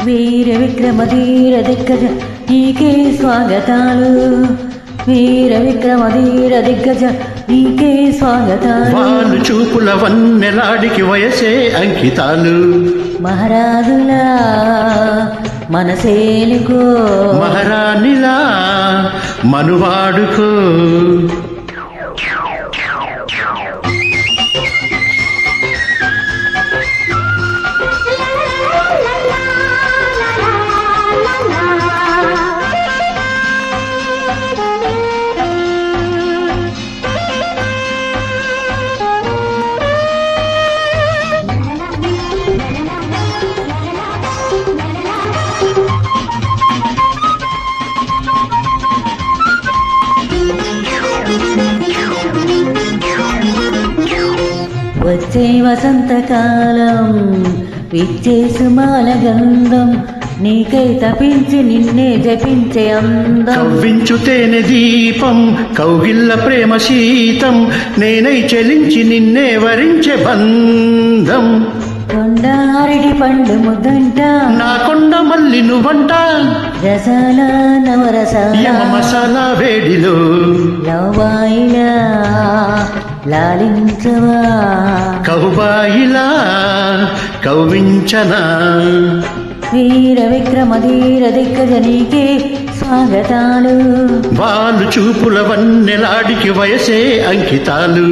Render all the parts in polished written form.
వీర విక్రమ ధీర దిగ్గజ నీకే స్వాగతాలు. వీర విక్రమ ధీర దిగ్గజ నీకే స్వాగతాలు. వాళ్ళు చూపుల వన్నెలాడికి వయసే అంకితాలు. మహారాజులా మనసేలుకో, మహారాణిలా మనువాడుకో. వచ్చే వసంతకాలం విచ్చేసుమాల గంధం నీకై తపించి నిన్నే జపించే అందం. కవ్వించు తేనె దీపం కౌగిల్ల ప్రేమ శీతం నేనై చెలించి నిన్నే వరించే బంధం. కొండారిడి పండు ముద్దంట నా కొండ మల్లి నువ్వంట. రసాల నవరసాల మసాలా వేడిలో లవ్వాయిలా లాలించవా, కౌబాయిలా కౌవించనా. వీర విక్రమ ధీర దిగ్గజ నీకే స్వాగతాలు. వాళ్ళు చూపుల వన్నెలాడికి వయసే అంకితాలు.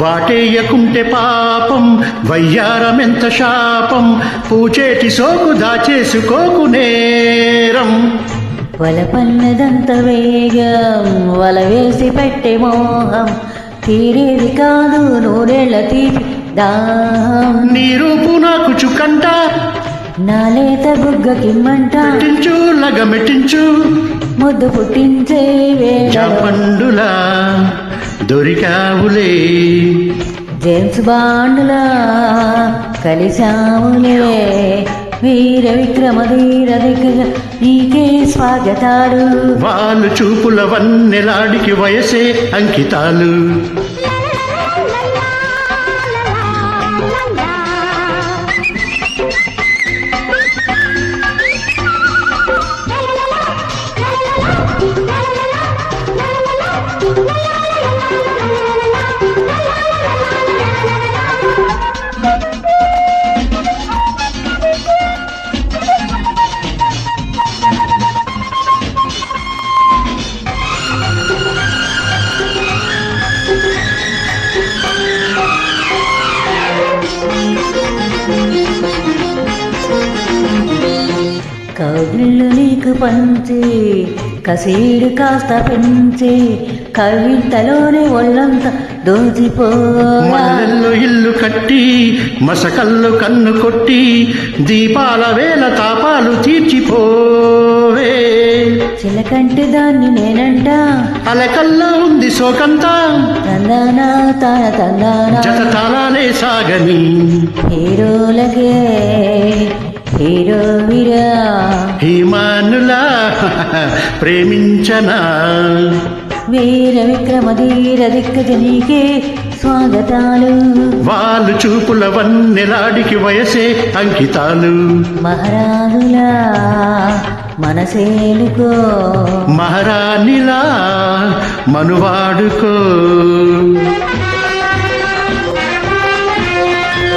వాటేయకుంటే పాపం వయ్యారమెంత శాపం పూచేటి సోకు దాచేసుకోకు నేరం. వలపన్నదంత వేగం వల వేసి పెట్టే మోహం తీరేది కాదు నూరేళ్ల తీపి దాహం. నీ రూపు నాకు చుక్కంట నాలేత బుగ్గకిమ్మంట మెట్టించు లగమెట్టించు ముద్దు పుట్టించే వేళ పండులా దొరికావులే. జేమ్స్ బాండులా కలిశాములే. వీర విక్రమ ధీర దిగ్గజ నీకే స్వాగతాలు. వాళ్ళు చూపుల వన్నెలాడికి వయసే అంకితాలు. కౌగిళ్ళు నీకు పంచి కసీడు కాస్త పెంచి కవితలోనే ఒళ్ళంత మల్లెల్లో ఇల్లు కట్టి మసకల్లో కన్ను కొట్టి దీపాల వేల తాపాలు తీర్చిపోవే. చిలకంటి దాన్ని నేనంట అలకల్లో ఉంది సోకంతా తందానా తాన తందానా జత తాళాలే సాగని హీరోలకే హీరో వీరా హీమానులా ప్రేమించనా. వీర విక్రమ ధీర దిగ్గజ నీకే స్వాగతాలు. వాళ్ళు చూపుల వన్నెలాడికి వయసే అంకితాలు. మహారాజులా మనసేలుకో, మహారాణిలా మనువాడుకో.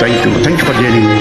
Thank you for joining.